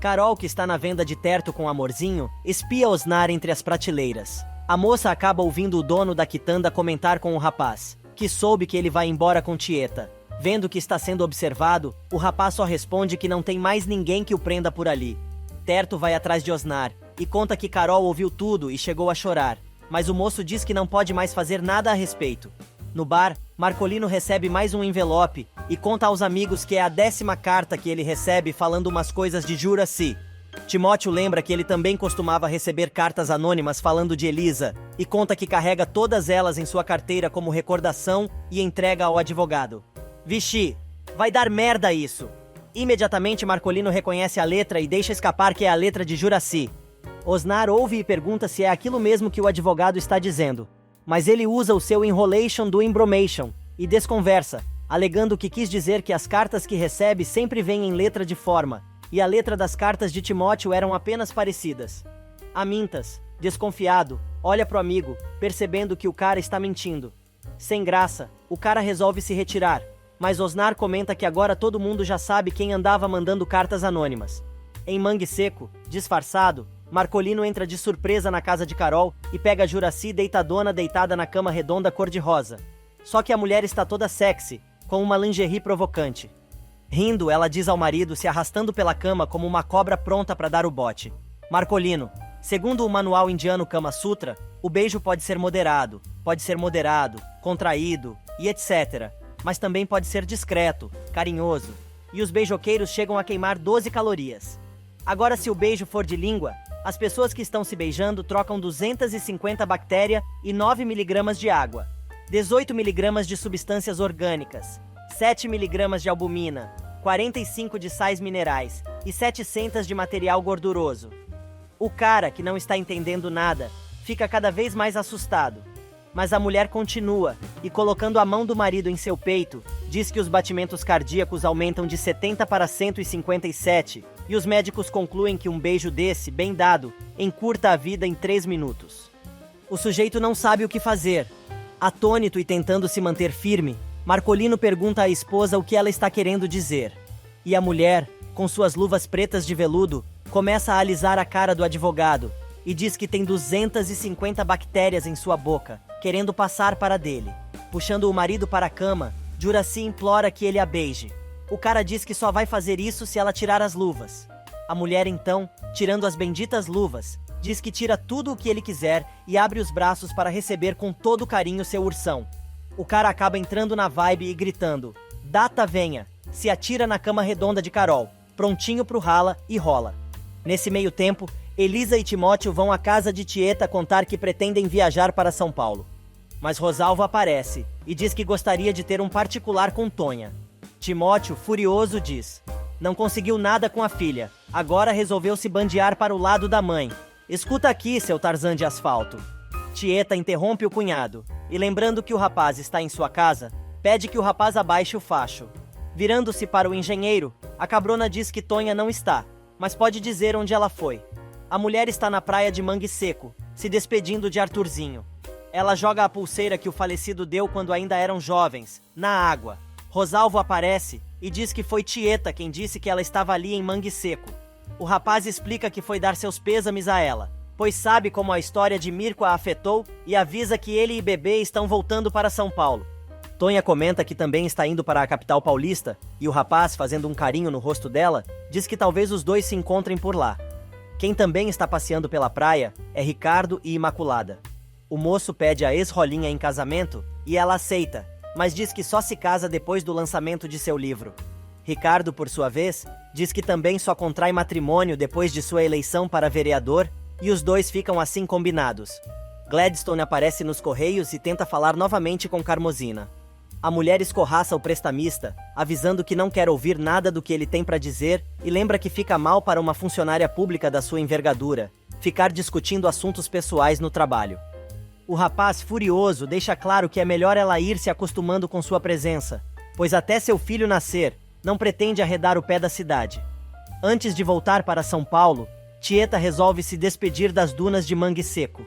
Carol, que está na venda de terto com Amorzinho, espia Osnar entre as prateleiras. A moça acaba ouvindo o dono da quitanda comentar com o rapaz, que soube que ele vai embora com Tieta. Vendo que está sendo observado, o rapaz só responde que não tem mais ninguém que o prenda por ali. Terto vai atrás de Osnar e conta que Carol ouviu tudo e chegou a chorar, mas o moço diz que não pode mais fazer nada a respeito. No bar, Marcolino recebe mais um envelope e conta aos amigos que é a 10ª carta que ele recebe falando umas coisas de Juraci. Timóteo lembra que ele também costumava receber cartas anônimas falando de Elisa e conta que carrega todas elas em sua carteira como recordação e entrega ao advogado. Vixe, vai dar merda isso! Imediatamente Marcolino reconhece a letra e deixa escapar que é a letra de Juraci. Osnar ouve e pergunta se é aquilo mesmo que o advogado está dizendo, mas ele usa o seu enrolation do embromation e desconversa, alegando que quis dizer que as cartas que recebe sempre vêm em letra de forma, e a letra das cartas de Timóteo eram apenas parecidas. Amintas, desconfiado, olha pro amigo, percebendo que o cara está mentindo. Sem graça, o cara resolve se retirar, mas Osnar comenta que agora todo mundo já sabe quem andava mandando cartas anônimas. Em Mangue Seco, disfarçado, Marcolino entra de surpresa na casa de Carol e pega Juraci deitada na cama redonda cor-de-rosa. Só que a mulher está toda sexy, com uma lingerie provocante. Rindo, ela diz ao marido se arrastando pela cama como uma cobra pronta para dar o bote. Marcolino, segundo o manual indiano Kama Sutra, o beijo pode ser moderado, contraído e etc. Mas também pode ser discreto, carinhoso. E os beijoqueiros chegam a queimar 12 calorias. Agora, se o beijo for de língua, as pessoas que estão se beijando trocam 250 bactérias e 9 mg de água, 18 mg de substâncias orgânicas, 7 mg de albumina, 45 de sais minerais e 700 de material gorduroso. O cara, que não está entendendo nada, fica cada vez mais assustado. Mas a mulher continua e, colocando a mão do marido em seu peito, diz que os batimentos cardíacos aumentam de 70 para 157 e os médicos concluem que um beijo desse, bem dado, encurta a vida em 3 minutos. O sujeito não sabe o que fazer. Atônito e tentando se manter firme, Marcolino pergunta à esposa o que ela está querendo dizer. E a mulher, com suas luvas pretas de veludo, começa a alisar a cara do advogado e diz que tem 250 bactérias em sua boca, querendo passar para dele. Puxando o marido para a cama, Juraci implora que ele a beije. O cara diz que só vai fazer isso se ela tirar as luvas. A mulher então, tirando as benditas luvas, diz que tira tudo o que ele quiser e abre os braços para receber com todo carinho seu ursão. O cara acaba entrando na vibe e gritando: "Data venha!", se atira na cama redonda de Carol, prontinho pro rala e rola. Nesse meio tempo, Elisa e Timóteo vão à casa de Tieta contar que pretendem viajar para São Paulo. Mas Rosalvo aparece e diz que gostaria de ter um particular com Tonha. Timóteo, furioso, diz: "Não conseguiu nada com a filha, agora resolveu se bandear para o lado da mãe. Escuta aqui, seu Tarzan de asfalto." Tieta interrompe o cunhado e, lembrando que o rapaz está em sua casa, pede que o rapaz abaixe o facho. Virando-se para o engenheiro, a Cabrona diz que Tonha não está, mas pode dizer onde ela foi. A mulher está na praia de Mangue Seco, se despedindo de Arthurzinho. Ela joga a pulseira que o falecido deu quando ainda eram jovens, na água. Rosalvo aparece e diz que foi Tieta quem disse que ela estava ali em Mangue Seco. O rapaz explica que foi dar seus pêsames a ela, pois sabe como a história de Mirko a afetou e avisa que ele e Bebê estão voltando para São Paulo. Tonha comenta que também está indo para a capital paulista e o rapaz, fazendo um carinho no rosto dela, diz que talvez os dois se encontrem por lá. Quem também está passeando pela praia é Ricardo e Imaculada. O moço pede a ex-Rolinha em casamento e ela aceita, mas diz que só se casa depois do lançamento de seu livro. Ricardo, por sua vez, diz que também só contrai matrimônio depois de sua eleição para vereador e os dois ficam assim combinados. Gladstone aparece nos correios e tenta falar novamente com Carmozina. A mulher escorraça o prestamista, avisando que não quer ouvir nada do que ele tem para dizer e lembra que fica mal para uma funcionária pública da sua envergadura ficar discutindo assuntos pessoais no trabalho. O rapaz, furioso, deixa claro que é melhor ela ir se acostumando com sua presença, pois até seu filho nascer, não pretende arredar o pé da cidade. Antes de voltar para São Paulo, Tieta resolve se despedir das dunas de mangue seco.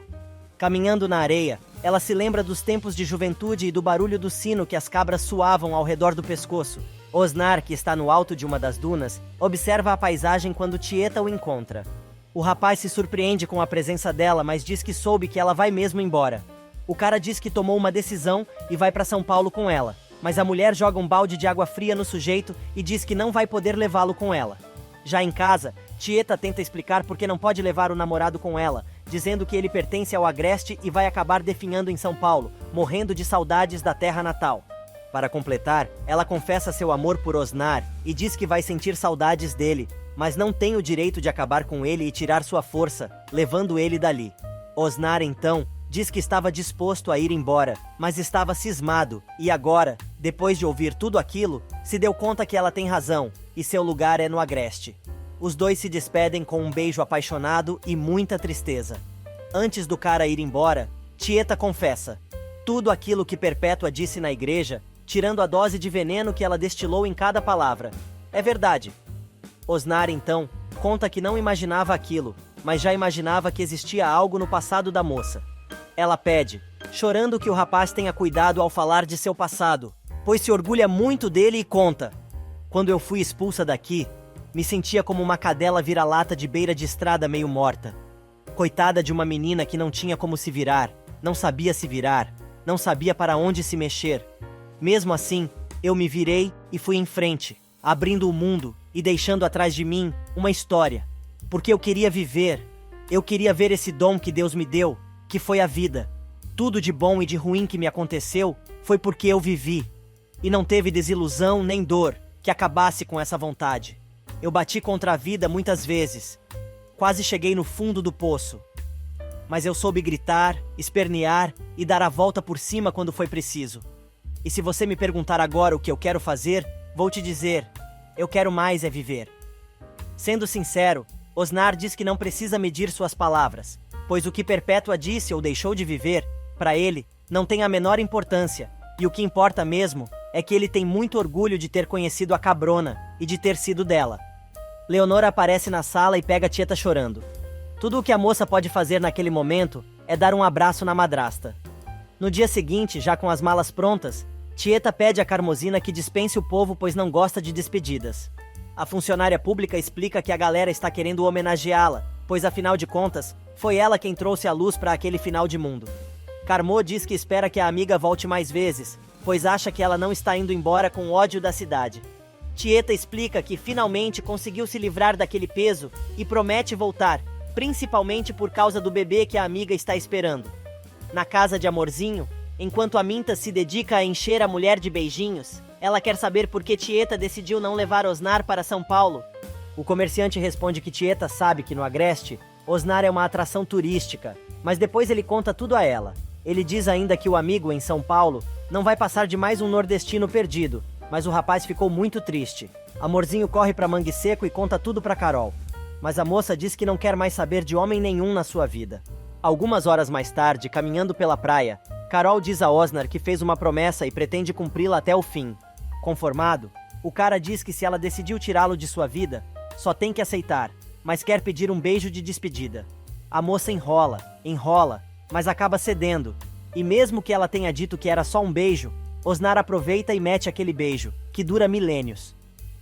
Caminhando na areia, ela se lembra dos tempos de juventude e do barulho do sino que as cabras suavam ao redor do pescoço. Osnar, que está no alto de uma das dunas, observa a paisagem quando Tieta o encontra. O rapaz se surpreende com a presença dela, mas diz que soube que ela vai mesmo embora. O cara diz que tomou uma decisão e vai para São Paulo com ela, mas a mulher joga um balde de água fria no sujeito e diz que não vai poder levá-lo com ela. Já em casa, Tieta tenta explicar por que não pode levar o namorado com ela, dizendo que ele pertence ao Agreste e vai acabar definhando em São Paulo, morrendo de saudades da terra natal. Para completar, ela confessa seu amor por Osnar e diz que vai sentir saudades dele, mas não tem o direito de acabar com ele e tirar sua força, levando ele dali. Osnar, então, diz que estava disposto a ir embora, mas estava cismado, e agora, depois de ouvir tudo aquilo, se deu conta que ela tem razão, e seu lugar é no Agreste. Os dois se despedem com um beijo apaixonado e muita tristeza. Antes do cara ir embora, Tieta confessa tudo aquilo que Perpétua disse na igreja, tirando a dose de veneno que ela destilou em cada palavra. É verdade. Osnar, então, conta que não imaginava aquilo, mas já imaginava que existia algo no passado da moça. Ela pede, chorando, que o rapaz tenha cuidado ao falar de seu passado, pois se orgulha muito dele e conta: quando eu fui expulsa daqui, me sentia como uma cadela vira-lata de beira de estrada meio morta. Coitada de uma menina que não tinha como se virar, não sabia se virar, não sabia para onde se mexer. Mesmo assim, eu me virei e fui em frente, abrindo o mundo e deixando atrás de mim uma história. Porque eu queria viver, eu queria ver esse dom que Deus me deu, que foi a vida. Tudo de bom e de ruim que me aconteceu foi porque eu vivi. E não teve desilusão nem dor que acabasse com essa vontade. Eu bati contra a vida muitas vezes. Quase cheguei no fundo do poço. Mas eu soube gritar, espernear e dar a volta por cima quando foi preciso. E se você me perguntar agora o que eu quero fazer, vou te dizer: eu quero mais é viver. Sendo sincero, Osnar diz que não precisa medir suas palavras, pois o que Perpétua disse ou deixou de viver, para ele, não tem a menor importância, e o que importa mesmo é que ele tem muito orgulho de ter conhecido a cabrona e de ter sido dela. Leonora aparece na sala e pega Tieta chorando. Tudo o que a moça pode fazer naquele momento é dar um abraço na madrasta. No dia seguinte, já com as malas prontas, Tieta pede a Carmosina que dispense o povo, pois não gosta de despedidas. A funcionária pública explica que a galera está querendo homenageá-la, pois afinal de contas, foi ela quem trouxe a luz para aquele final de mundo. Carmo diz que espera que a amiga volte mais vezes, pois acha que ela não está indo embora com ódio da cidade. Tieta explica que finalmente conseguiu se livrar daquele peso e promete voltar, principalmente por causa do bebê que a amiga está esperando. Na casa de Amorzinho, enquanto a Minta se dedica a encher a mulher de beijinhos, ela quer saber por que Tieta decidiu não levar Osnar para São Paulo. O comerciante responde que Tieta sabe que no Agreste, Osnar é uma atração turística, mas depois ele conta tudo a ela. Ele diz ainda que o amigo em São Paulo não vai passar de mais um nordestino perdido, mas o rapaz ficou muito triste. Amorzinho corre para Mangue Seco e conta tudo para Carol, mas a moça diz que não quer mais saber de homem nenhum na sua vida. Algumas horas mais tarde, caminhando pela praia, Carol diz a Osnar que fez uma promessa e pretende cumpri-la até o fim. Conformado, o cara diz que se ela decidiu tirá-lo de sua vida, só tem que aceitar, mas quer pedir um beijo de despedida. A moça enrola, mas acaba cedendo, e mesmo que ela tenha dito que era só um beijo, Osnar aproveita e mete aquele beijo, que dura milênios.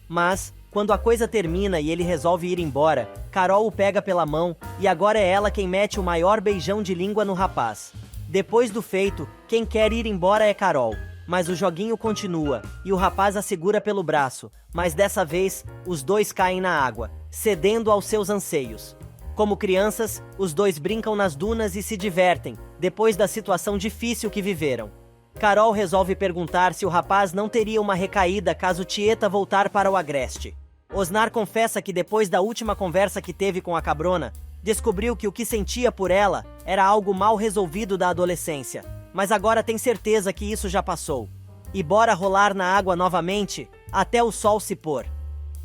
Mas, quando a coisa termina e ele resolve ir embora, Carol o pega pela mão e agora é ela quem mete o maior beijão de língua no rapaz. Depois do feito, quem quer ir embora é Carol, mas o joguinho continua e o rapaz a segura pelo braço, mas dessa vez, os dois caem na água, cedendo aos seus anseios. Como crianças, os dois brincam nas dunas e se divertem, depois da situação difícil que viveram. Carol resolve perguntar se o rapaz não teria uma recaída caso Tieta voltar para o Agreste. Osnar confessa que depois da última conversa que teve com a cabrona, descobriu que o que sentia por ela era algo mal resolvido da adolescência, mas agora tem certeza que isso já passou. E bora rolar na água novamente, até o sol se pôr.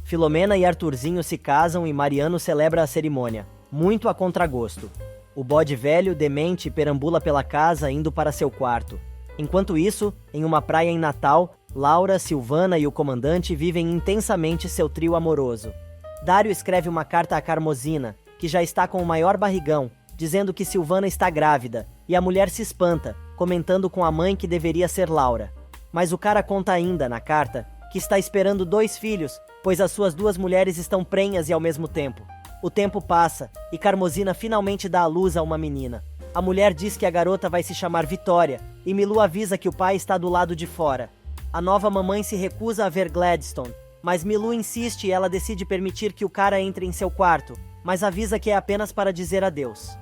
Filomena e Arthurzinho se casam e Mariano celebra a cerimônia, muito a contragosto. O bode velho, demente, perambula pela casa indo para seu quarto. Enquanto isso, em uma praia em Natal, Laura, Silvana e o comandante vivem intensamente seu trio amoroso. Dário escreve uma carta a Carmosina, que já está com o maior barrigão, dizendo que Silvana está grávida, e a mulher se espanta, comentando com a mãe que deveria ser Laura. Mas o cara conta ainda, na carta, que está esperando 2 filhos, pois as suas 2 mulheres estão prenhas e ao mesmo tempo. O tempo passa, e Carmosina finalmente dá à luz a uma menina. A mulher diz que a garota vai se chamar Vitória, e Milu avisa que o pai está do lado de fora. A nova mamãe se recusa a ver Gladstone, mas Milu insiste e ela decide permitir que o cara entre em seu quarto, mas avisa que é apenas para dizer adeus.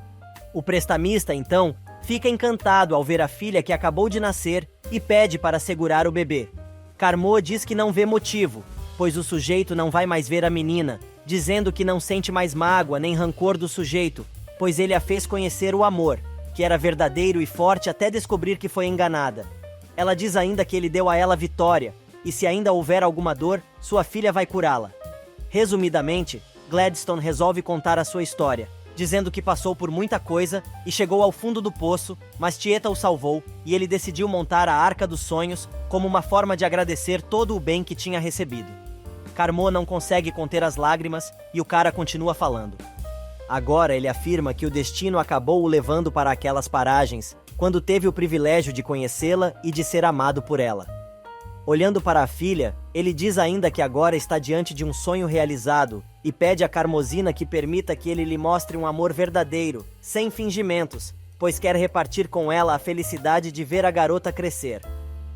O prestamista, então, fica encantado ao ver a filha que acabou de nascer e pede para segurar o bebê. Carmo diz que não vê motivo, pois o sujeito não vai mais ver a menina, dizendo que não sente mais mágoa nem rancor do sujeito, pois ele a fez conhecer o amor, que era verdadeiro e forte até descobrir que foi enganada. Ela diz ainda que ele deu a ela vitória, e se ainda houver alguma dor, sua filha vai curá-la. Resumidamente, Gladstone resolve contar a sua história, dizendo que passou por muita coisa e chegou ao fundo do poço, mas Tieta o salvou e ele decidiu montar a Arca dos Sonhos como uma forma de agradecer todo o bem que tinha recebido. Carmo não consegue conter as lágrimas e o cara continua falando. Agora ele afirma que o destino acabou o levando para aquelas paragens, quando teve o privilégio de conhecê-la e de ser amado por ela. Olhando para a filha, ele diz ainda que agora está diante de um sonho realizado e pede a Carmosina que permita que ele lhe mostre um amor verdadeiro, sem fingimentos, pois quer repartir com ela a felicidade de ver a garota crescer.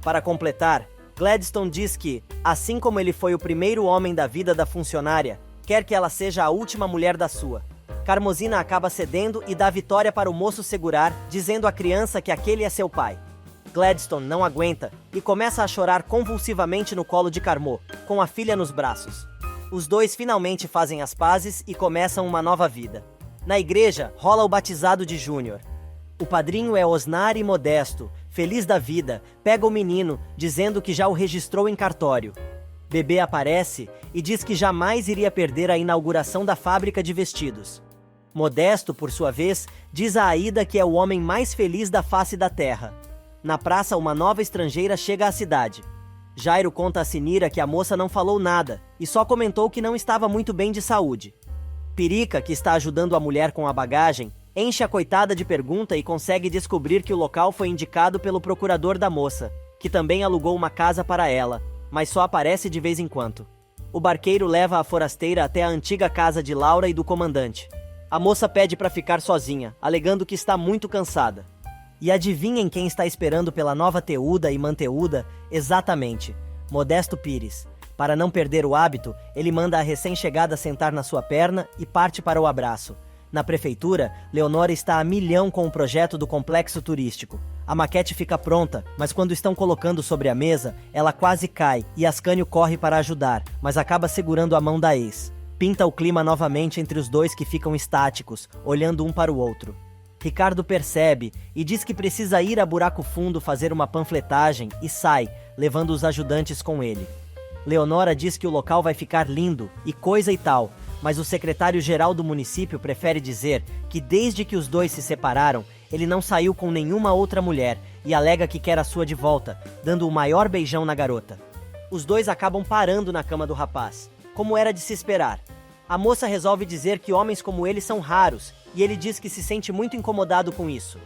Para completar, Gladstone diz que, assim como ele foi o primeiro homem da vida da funcionária, quer que ela seja a última mulher da sua. Carmosina acaba cedendo e dá vitória para o moço segurar, dizendo à criança que aquele é seu pai. Gladstone não aguenta e começa a chorar convulsivamente no colo de Carmo, com a filha nos braços. Os dois finalmente fazem as pazes e começam uma nova vida. Na igreja, rola o batizado de Júnior. O padrinho é Osnar e Modesto, feliz da vida, pega o menino, dizendo que já o registrou em cartório. Bebê aparece e diz que jamais iria perder a inauguração da fábrica de vestidos. Modesto, por sua vez, diz a Aida que é o homem mais feliz da face da terra. Na praça, uma nova estrangeira chega à cidade. Jairo conta a Sinira que a moça não falou nada e só comentou que não estava muito bem de saúde. Perica, que está ajudando a mulher com a bagagem, enche a coitada de pergunta e consegue descobrir que o local foi indicado pelo procurador da moça, que também alugou uma casa para ela, mas só aparece de vez em quando. O barqueiro leva a forasteira até a antiga casa de Laura e do comandante. A moça pede para ficar sozinha, alegando que está muito cansada. E adivinhem quem está esperando pela nova Teuda e Manteuda? Exatamente, Modesto Pires. Para não perder o hábito, ele manda a recém-chegada sentar na sua perna e parte para o abraço. Na prefeitura, Leonora está a milhão com o projeto do complexo turístico. A maquete fica pronta, mas quando estão colocando sobre a mesa, ela quase cai e Ascânio corre para ajudar, mas acaba segurando a mão da ex. Pinta o clima novamente entre os dois que ficam estáticos, olhando um para o outro. Ricardo percebe e diz que precisa ir a Buraco Fundo fazer uma panfletagem e sai, levando os ajudantes com ele. Leonora diz que o local vai ficar lindo e coisa e tal, mas o secretário-geral do município prefere dizer que desde que os dois se separaram, ele não saiu com nenhuma outra mulher e alega que quer a sua de volta, dando o maior beijão na garota. Os dois acabam parando na cama do rapaz, como era de se esperar. A moça resolve dizer que homens como ele são raros, e ele diz que se sente muito incomodado com isso.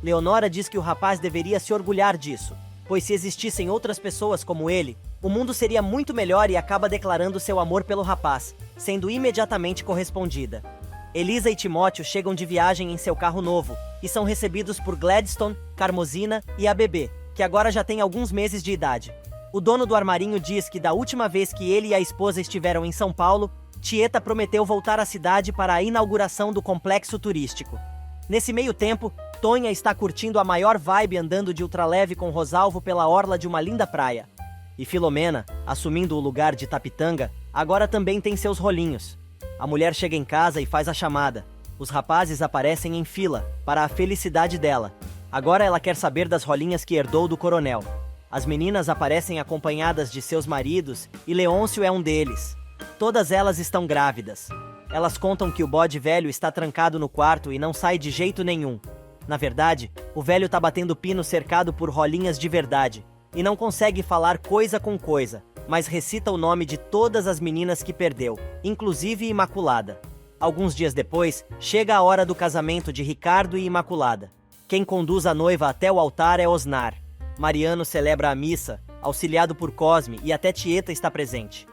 Leonora diz que o rapaz deveria se orgulhar disso, pois se existissem outras pessoas como ele, o mundo seria muito melhor e acaba declarando seu amor pelo rapaz, sendo imediatamente correspondida. Elisa e Timóteo chegam de viagem em seu carro novo, e são recebidos por Gladstone, Carmosina e a bebê, que agora já tem alguns meses de idade. O dono do armarinho diz que da última vez que ele e a esposa estiveram em São Paulo, Tieta prometeu voltar à cidade para a inauguração do complexo turístico. Nesse meio tempo, Tonha está curtindo a maior vibe andando de ultraleve com Rosalvo pela orla de uma linda praia. E Filomena, assumindo o lugar de Tapitanga, agora também tem seus rolinhos. A mulher chega em casa e faz a chamada. Os rapazes aparecem em fila, para a felicidade dela. Agora ela quer saber das rolinhas que herdou do coronel. As meninas aparecem acompanhadas de seus maridos e Leôncio é um deles. Todas elas estão grávidas. Elas contam que o bode velho está trancado no quarto e não sai de jeito nenhum. Na verdade, o velho tá batendo pino cercado por rolinhas de verdade, e não consegue falar coisa com coisa, mas recita o nome de todas as meninas que perdeu, inclusive Imaculada. Alguns dias depois, chega a hora do casamento de Ricardo e Imaculada. Quem conduz a noiva até o altar é Osnar. Mariano celebra a missa, auxiliado por Cosme, e até Tieta está presente.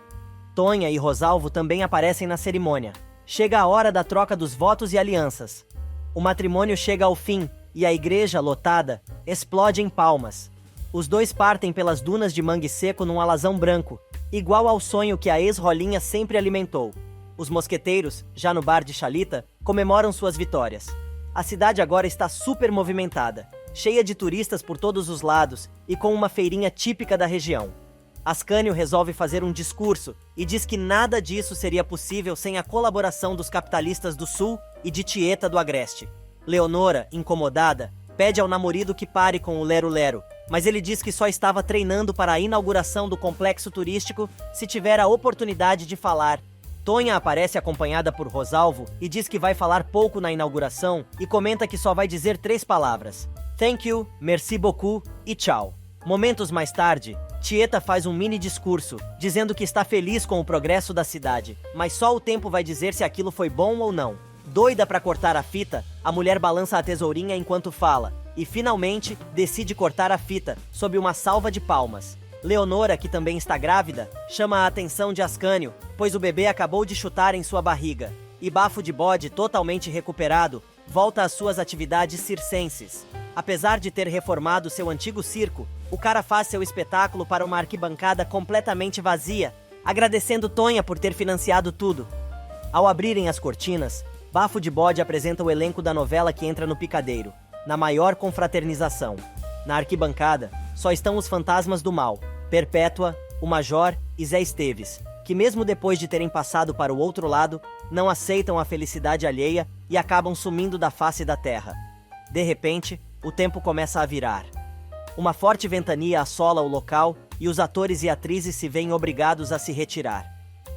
Tonha e Rosalvo também aparecem na cerimônia. Chega a hora da troca dos votos e alianças. O matrimônio chega ao fim, e a igreja, lotada, explode em palmas. Os dois partem pelas dunas de mangue seco num alazão branco, igual ao sonho que a ex-Rolinha sempre alimentou. Os mosqueteiros, já no bar de Chalita, comemoram suas vitórias. A cidade agora está super movimentada, cheia de turistas por todos os lados e com uma feirinha típica da região. Ascânio resolve fazer um discurso e diz que nada disso seria possível sem a colaboração dos capitalistas do Sul e de Tieta do Agreste. Leonora, incomodada, pede ao namorado que pare com o lero-lero, mas ele diz que só estava treinando para a inauguração do complexo turístico se tiver a oportunidade de falar. Tonha aparece acompanhada por Rosalvo e diz que vai falar pouco na inauguração e comenta que só vai dizer 3 palavras: thank you, merci beaucoup e tchau. Momentos mais tarde, Tieta faz um mini discurso, dizendo que está feliz com o progresso da cidade, mas só o tempo vai dizer se aquilo foi bom ou não. Doida para cortar a fita, a mulher balança a tesourinha enquanto fala, e finalmente decide cortar a fita, sob uma salva de palmas. Leonora, que também está grávida, chama a atenção de Ascânio, pois o bebê acabou de chutar em sua barriga, e Bafo de Bode, totalmente recuperado, volta às suas atividades circenses. Apesar de ter reformado seu antigo circo, o cara faz seu espetáculo para uma arquibancada completamente vazia, agradecendo Tonha por ter financiado tudo. Ao abrirem as cortinas, Bafo de Bode apresenta o elenco da novela que entra no picadeiro, na maior confraternização. Na arquibancada, só estão os fantasmas do mal, Perpétua, o Major e Zé Esteves, que mesmo depois de terem passado para o outro lado, não aceitam a felicidade alheia e acabam sumindo da face da terra. De repente, o tempo começa a virar. Uma forte ventania assola o local e os atores e atrizes se veem obrigados a se retirar.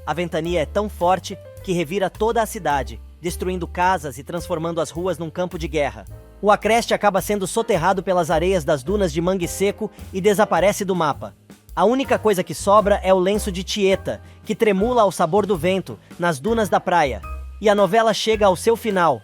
A ventania é tão forte que revira toda a cidade, destruindo casas e transformando as ruas num campo de guerra. O Agreste acaba sendo soterrado pelas areias das dunas de mangue seco e desaparece do mapa. A única coisa que sobra é o lenço de Tieta, que tremula ao sabor do vento, nas dunas da praia. E a novela chega ao seu final.